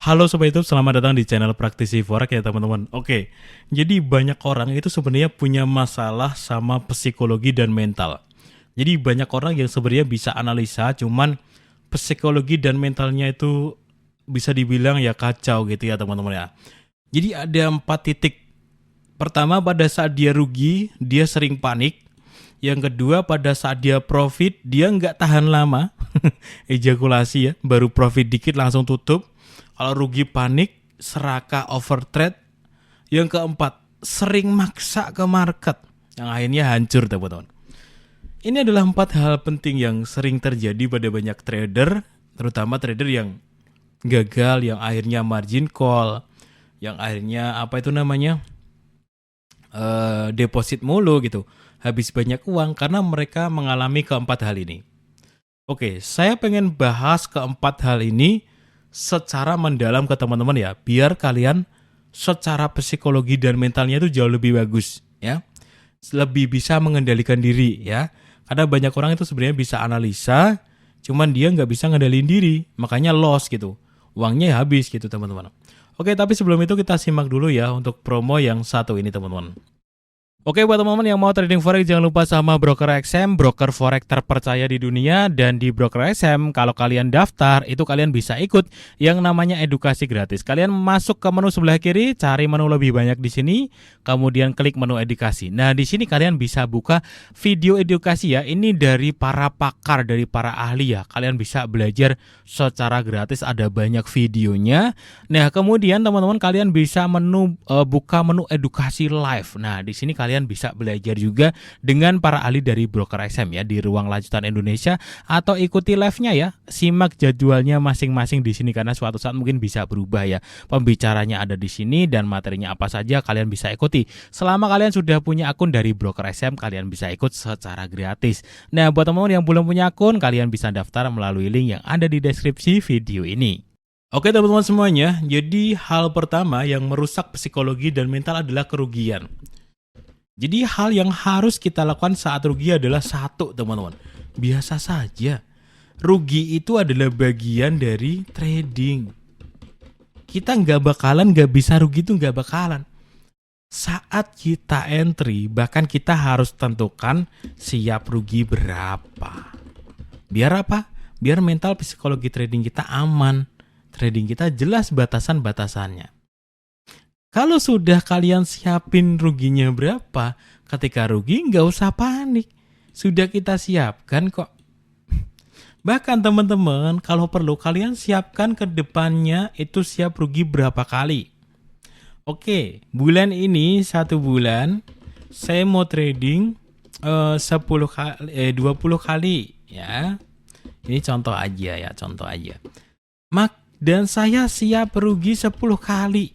Halo Sobat YouTube, selamat datang di channel Praktisi Forex ya teman-teman. Oke, jadi banyak orang itu sebenarnya punya masalah sama psikologi dan mental. Jadi banyak orang yang sebenarnya bisa analisa, cuman psikologi dan mentalnya itu bisa dibilang ya kacau gitu ya teman-teman ya. Jadi ada 4 titik. Pertama, pada saat dia rugi, dia sering panik. Yang kedua, pada saat dia profit, dia nggak tahan lama. Ejakulasi ya, baru profit dikit langsung tutup. Kalau rugi panik, serakah overtrade. Yang keempat, sering maksa ke market. Yang akhirnya hancur teman-teman. Ini adalah 4 hal penting yang sering terjadi pada banyak trader. Terutama trader yang gagal, yang akhirnya margin call. Yang akhirnya apa itu namanya, deposit mulu gitu. Habis banyak uang karena mereka mengalami keempat hal ini. Oke, saya pengen bahas keempat hal ini secara mendalam ke teman-teman ya, biar kalian secara psikologi dan mentalnya itu jauh lebih bagus ya, lebih bisa mengendalikan diri ya. Karena banyak orang itu sebenarnya bisa analisa, cuman dia nggak bisa ngendaliin diri, makanya loss gitu, uangnya habis gitu teman-teman. Oke, tapi sebelum itu kita simak dulu ya untuk promo yang satu ini teman-teman. Oke, buat teman-teman yang mau trading forex, jangan lupa sama Broker XM, broker forex terpercaya di dunia. Dan di Broker XM, kalau kalian daftar, itu kalian bisa ikut yang namanya edukasi gratis. Kalian masuk ke menu sebelah kiri, cari menu lebih banyak di sini, kemudian klik menu edukasi. Nah, di sini kalian bisa buka video edukasi ya. Ini dari para pakar, dari para ahli ya. Kalian bisa belajar secara gratis, ada banyak videonya. Nah, kemudian teman-teman kalian bisa buka menu edukasi live. Nah, di sini kalian bisa belajar juga dengan para ahli dari Broker XM ya, di ruang lanjutan Indonesia, atau ikuti live-nya ya. Simak jadwalnya masing-masing di sini karena suatu saat mungkin bisa berubah ya. Pembicaranya ada di sini dan materinya apa saja kalian bisa ikuti. Selama kalian sudah punya akun dari Broker XM, kalian bisa ikut secara gratis. Nah, buat teman-teman yang belum punya akun, kalian bisa daftar melalui link yang ada di deskripsi video ini. Oke teman-teman semuanya, jadi hal pertama yang merusak psikologi dan mental adalah kerugian. Jadi hal yang harus kita lakukan saat rugi adalah satu teman-teman, biasa saja. Rugi itu adalah bagian dari trading. Kita nggak bisa rugi itu nggak bakalan. Saat kita entry, bahkan kita harus tentukan siap rugi berapa. Biar apa? Biar mental psikologi trading kita aman. Trading kita jelas batasan-batasannya. Kalau sudah kalian siapin ruginya berapa, ketika rugi nggak usah panik. Sudah kita siapkan kok. Bahkan teman-teman, kalau perlu kalian siapkan ke depannya itu siap rugi berapa kali. Oke, bulan ini 1 bulan saya mau trading 10 kali, 20 kali ya. Ini contoh aja ya, contoh aja. Dan saya siap rugi 10 kali.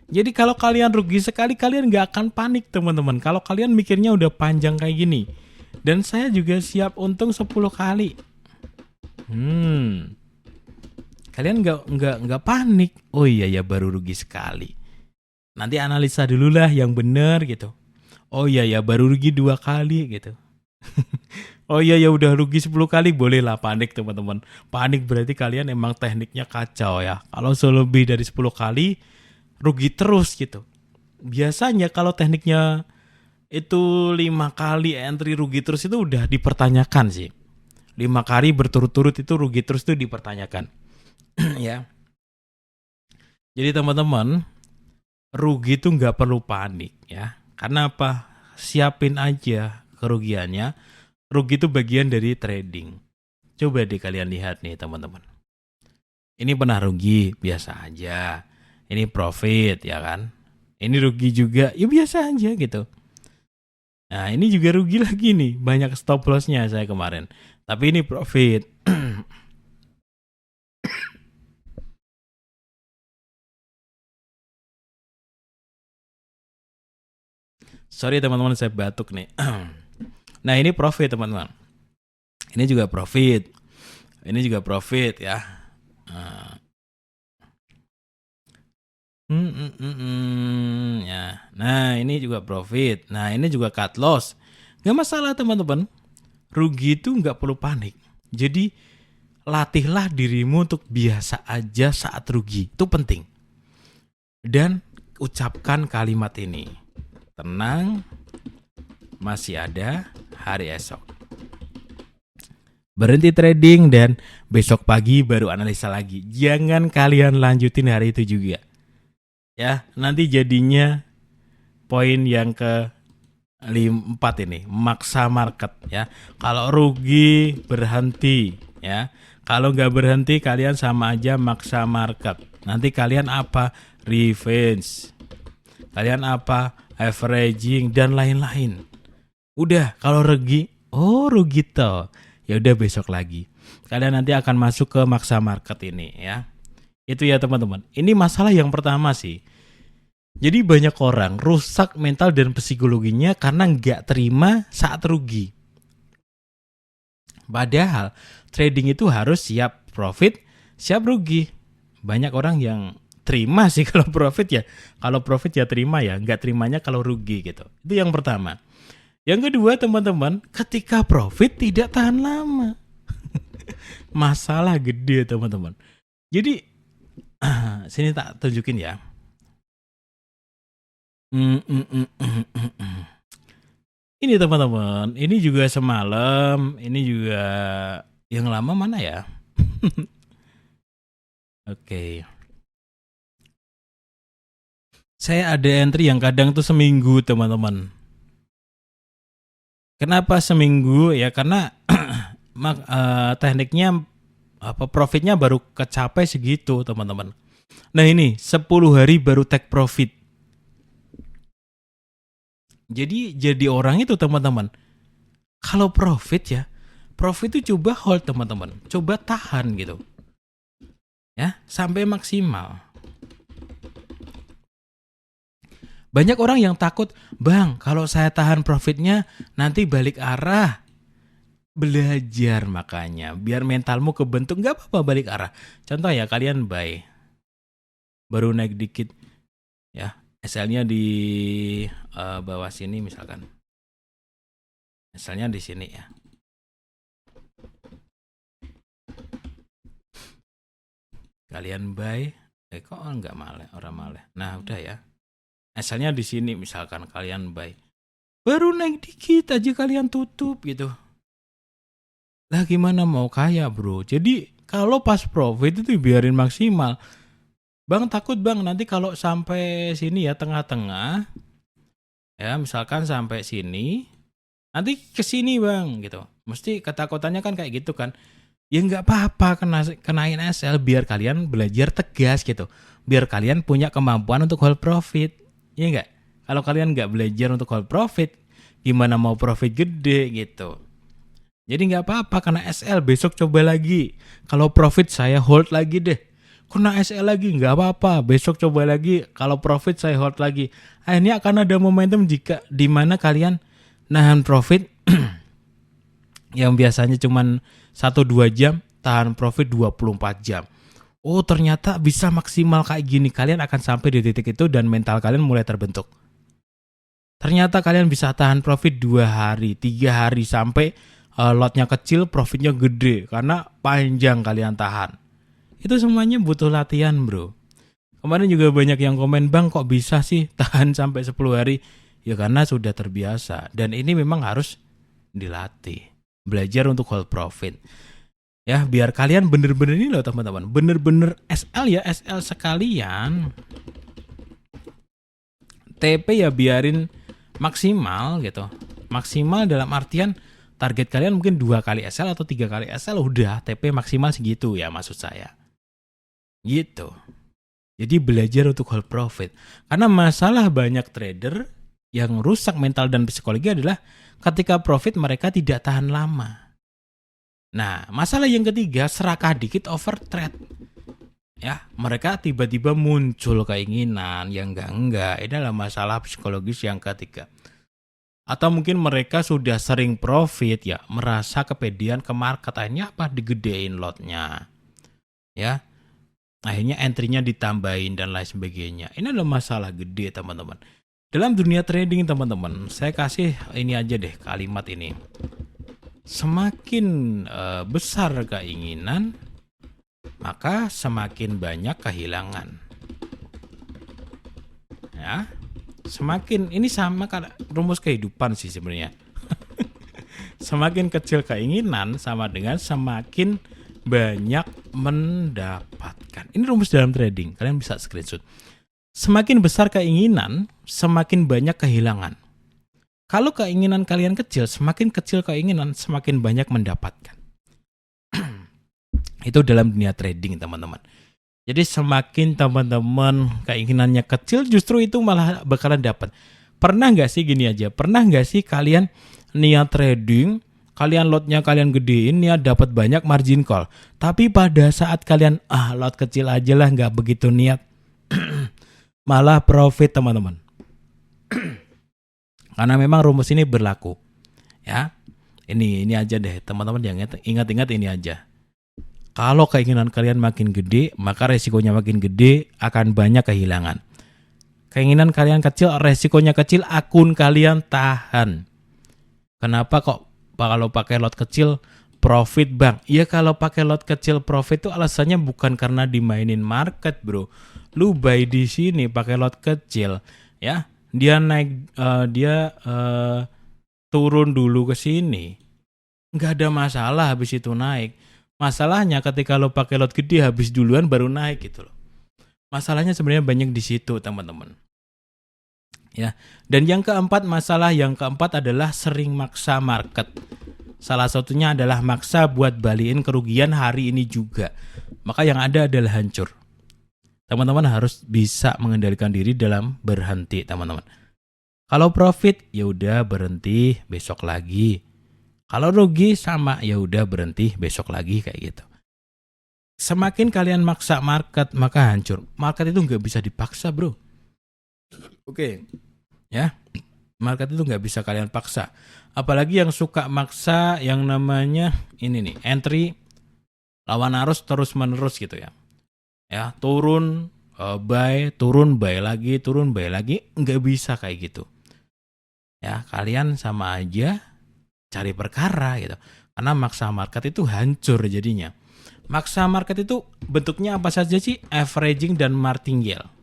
Jadi kalau kalian rugi sekali, kalian gak akan panik teman-teman. Kalau kalian mikirnya udah panjang kayak gini. Dan saya juga siap untung 10 kali. Kalian gak panik. Oh iya ya, baru rugi sekali. Nanti analisa dulu lah yang bener gitu. Oh iya ya, baru rugi 2 kali gitu. Oh iya ya, udah rugi 10 kali, bolehlah panik teman-teman. Panik berarti kalian emang tekniknya kacau ya. Kalau lebih dari 10 kali rugi terus gitu. Biasanya kalau tekniknya itu 5 kali entry rugi terus itu udah dipertanyakan sih. 5 kali berturut-turut itu rugi terus itu dipertanyakan. Ya. Jadi teman-teman, rugi itu nggak perlu panik ya. Karena apa? Siapin aja kerugiannya. Rugi itu bagian dari trading. Coba deh kalian lihat nih teman-teman. Ini pernah rugi, biasa aja. Ini profit ya kan. Ini rugi juga, ya biasa aja gitu. Nah ini juga rugi lagi nih, banyak stop lossnya saya kemarin. Tapi ini profit. Sorry teman-teman, saya batuk nih. Nah ini profit teman-teman. Ini juga profit. Ini juga profit ya. Ya. Nah ini juga profit. Nah ini juga cut loss. Gak masalah teman-teman. Rugi itu gak perlu panik. Jadi latihlah dirimu untuk biasa aja saat rugi. Itu penting. Dan ucapkan kalimat ini. Tenang, masih ada hari esok. Berhenti trading dan besok pagi baru analisa lagi. Jangan kalian lanjutin hari itu juga. Ya, nanti jadinya poin yang ke-4 ini, maksa market ya. Kalau rugi berhenti ya. Kalau nggak berhenti kalian sama aja maksa market. Nanti kalian apa? Revenge. Kalian apa? Averaging dan lain-lain. Udah, kalau rugi, rugi toh. Ya udah besok lagi. Kalian nanti akan masuk ke maksa market ini ya. Itu ya teman-teman. Ini masalah yang pertama sih. Jadi banyak orang rusak mental dan psikologinya karena nggak terima saat rugi. Padahal trading itu harus siap profit, siap rugi. Banyak orang yang terima sih kalau profit ya. Kalau profit ya terima ya, nggak terimanya kalau rugi gitu. Itu yang pertama. Yang kedua teman-teman, ketika profit tidak tahan lama. Masalah gede teman-teman. Jadi sini tak tunjukin ya. Ini teman-teman, ini juga semalam, ini juga yang lama mana ya? Oke. Saya ada entry yang kadang tuh seminggu teman-teman. Kenapa seminggu? Ya karena tekniknya profitnya baru kecapai segitu teman-teman. Nah ini 10 hari baru take profit. Jadi orang itu teman-teman, kalau profit itu coba hold teman-teman, coba tahan gitu ya sampai maksimal. Banyak orang yang takut, bang kalau saya tahan profitnya nanti balik arah. Belajar makanya biar mentalmu kebentuk, nggak apa-apa balik arah. Contoh ya, kalian buy baru naik dikit ya, SL-nya di bawah sini misalkan, SL-nya di sini ya. Kalian buy, kok nggak maleh, orang maleh. Nah udah ya, SL-nya di sini misalkan kalian buy, baru naik dikit aja kalian tutup gitu. Lah gimana mau kaya bro? Jadi kalau pas profit itu biarin maksimal. Bang takut bang nanti kalau sampai sini ya tengah-tengah ya, misalkan sampai sini nanti ke sini bang gitu. Mesti ketakutannya kan kayak gitu kan. Ya nggak apa-apa kenain SL biar kalian belajar tegas gitu. Biar kalian punya kemampuan untuk hold profit. Iya nggak? Kalau kalian nggak belajar untuk hold profit, gimana mau profit gede gitu. Jadi nggak apa-apa kena SL, besok coba lagi. Kalau profit saya hold lagi deh. Kena SL lagi nggak apa-apa, besok coba lagi. Kalau profit saya hold lagi. Akhirnya akan ada momentum jika di mana kalian nahan profit yang biasanya cuma 1-2 jam, tahan profit 24 jam. Oh ternyata bisa maksimal kayak gini. Kalian akan sampai di titik itu dan mental kalian mulai terbentuk. Ternyata kalian bisa tahan profit 2 hari, 3 hari sampai lotnya kecil, profitnya gede karena panjang kalian tahan. Itu semuanya butuh latihan bro. Kemarin juga banyak yang komen, bang kok bisa sih tahan sampai 10 hari? Ya karena sudah terbiasa. Dan ini memang harus dilatih. Belajar untuk hold profit. Ya biar kalian bener-bener ini loh teman-teman. Bener-bener SL ya, SL sekalian. TP ya biarin maksimal gitu. Maksimal dalam artian target kalian mungkin 2 kali SL atau 3 kali SL, udah TP maksimal segitu ya maksud saya. Gitu. Jadi belajar untuk hold profit. Karena masalah banyak trader yang rusak mental dan psikologi adalah ketika profit mereka tidak tahan lama. Nah, masalah yang ketiga, serakah dikit over trade. Ya, mereka tiba-tiba muncul keinginan yang enggak. Ini adalah masalah psikologis yang ketiga. Atau mungkin mereka sudah sering profit ya, merasa kepedean ke market, akhirnya apa? Digedein lotnya. Ya. Akhirnya entry-nya ditambahin dan lain sebagainya. Ini adalah masalah gede teman-teman. Dalam dunia trading teman-teman, saya kasih ini aja deh kalimat ini. Semakin besar keinginan, maka semakin banyak kehilangan. Ya, semakin ini sama kan rumus kehidupan sih sebenarnya. Semakin kecil keinginan sama dengan semakin banyak mendapatkan. Ini rumus dalam trading, kalian bisa screenshot. Semakin besar keinginan, semakin banyak kehilangan. Kalau keinginan kalian kecil, semakin kecil keinginan, semakin banyak mendapatkan. Itu dalam dunia trading, teman-teman. Jadi semakin teman-teman keinginannya kecil, justru itu malah bakalan dapat. Pernah nggak sih gini aja? Pernah nggak sih kalian niat trading, kalian lotnya kalian gedein, niat dapat banyak margin call. Tapi pada saat kalian lot kecil aja lah, nggak begitu niat, malah profit teman-teman. Karena memang rumus ini berlaku. Ya, ini aja deh teman-teman, yang ingat-ingat ini aja. Kalau keinginan kalian makin gede, maka resikonya makin gede, akan banyak kehilangan. Keinginan kalian kecil, resikonya kecil, akun kalian tahan. Kenapa kok kalau pakai lot kecil profit bang? Ya kalau pakai lot kecil profit itu alasannya bukan karena dimainin market bro. Lu buy di sini pakai lot kecil, ya dia naik, turun dulu ke sini, nggak ada masalah habis itu naik. Masalahnya ketika lo pakai lot gede habis duluan baru naik gitu loh. Masalahnya sebenarnya banyak di situ teman-teman. Ya, dan yang keempat adalah sering maksa market. Salah satunya adalah maksa buat balikin kerugian hari ini juga. Maka yang ada adalah hancur. Teman-teman harus bisa mengendalikan diri dalam berhenti, teman-teman. Kalau profit ya udah berhenti, besok lagi. Kalau rugi sama, ya udah berhenti, besok lagi, kayak gitu. Semakin kalian maksa market, maka hancur. Market itu nggak bisa dipaksa bro. Oke. Ya, market itu nggak bisa kalian paksa. Apalagi yang suka maksa yang namanya ini nih, entry lawan arus terus menerus gitu ya. Ya, turun buy, turun buy lagi, turun buy lagi, nggak bisa kayak gitu. Ya, kalian sama aja cari perkara gitu. Karena maksa market itu hancur jadinya. Maksa market itu bentuknya apa saja sih? Averaging dan martingale.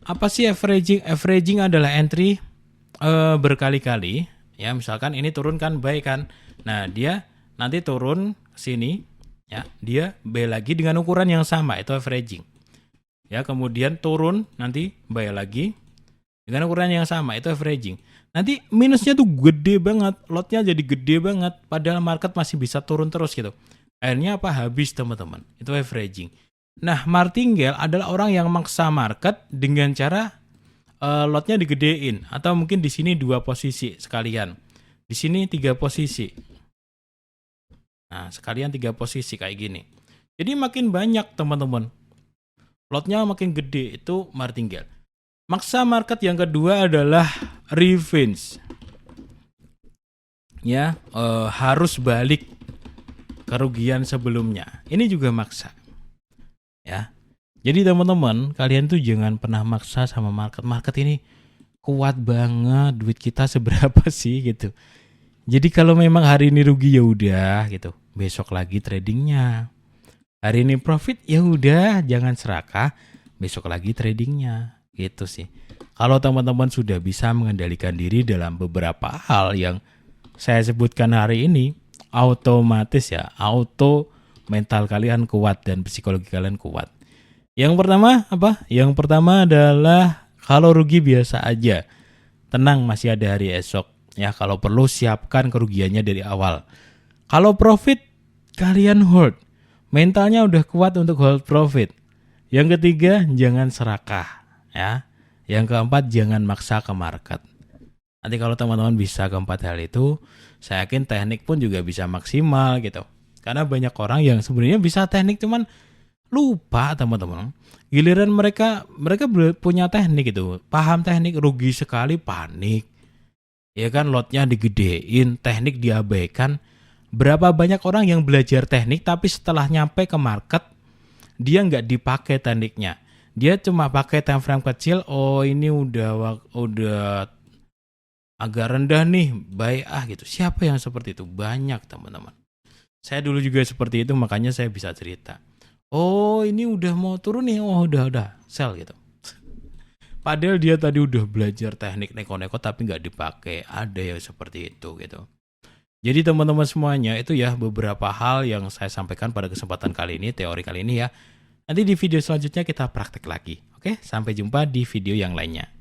Apa sih averaging? Averaging adalah entry berkali-kali. Ya, misalkan ini turun kan buy kan. Nah, dia nanti turun sini, ya, dia buy lagi dengan ukuran yang sama, itu averaging. Ya, kemudian turun nanti buy lagi dengan ukuran yang sama, itu averaging. Nanti minusnya tuh gede banget, lotnya jadi gede banget, padahal market masih bisa turun terus gitu. Akhirnya apa? Habis teman-teman. Itu averaging. Nah, martingale adalah orang yang maksa market dengan cara lotnya digedein, atau mungkin di sini 2 posisi sekalian, di sini 3 posisi. Nah, sekalian 3 posisi kayak gini. Jadi makin banyak teman-teman, lotnya makin gede, itu martingale. Maksa market yang kedua adalah revenge. Ya, harus balik kerugian sebelumnya. Ini juga maksa. Ya. Jadi teman-teman, kalian tuh jangan pernah maksa sama market. Market ini kuat banget, duit kita seberapa sih gitu. Jadi kalau memang hari ini rugi ya udah gitu, besok lagi tradingnya. Hari ini profit ya udah, jangan serakah, besok lagi tradingnya, gitu sih. Kalau teman-teman sudah bisa mengendalikan diri dalam beberapa hal yang saya sebutkan hari ini, otomatis ya, mental kalian kuat dan psikologi kalian kuat. Yang pertama apa? Yang pertama adalah kalau rugi biasa aja. Tenang, masih ada hari esok. Ya, kalau perlu siapkan kerugiannya dari awal. Kalau profit, kalian hold. Mentalnya udah kuat untuk hold profit. Yang ketiga, jangan serakah. Ya. Yang keempat, jangan maksa ke market. Nanti kalau teman-teman bisa keempat hal itu, saya yakin teknik pun juga bisa maksimal gitu. Karena banyak orang yang sebenarnya bisa teknik cuman lupa teman-teman. Giliran mereka punya teknik gitu, paham teknik, rugi sekali panik. Ya kan, lotnya digedein, teknik diabaikan. Berapa banyak orang yang belajar teknik tapi setelah nyampe ke market dia nggak dipakai tekniknya. Dia cuma pakai time frame kecil. Oh, ini udah agak rendah nih, bai'ah gitu. Siapa yang seperti itu? Banyak teman-teman. Saya dulu juga seperti itu, makanya saya bisa cerita. Oh ini udah mau turun nih, oh udah, sell gitu. Padahal dia tadi udah belajar teknik neko-neko tapi nggak dipakai. Ada yang seperti itu gitu. Jadi teman-teman semuanya itu ya beberapa hal yang saya sampaikan pada kesempatan kali ini, teori kali ini ya. Nanti di video selanjutnya kita praktek lagi. Oke, sampai jumpa di video yang lainnya.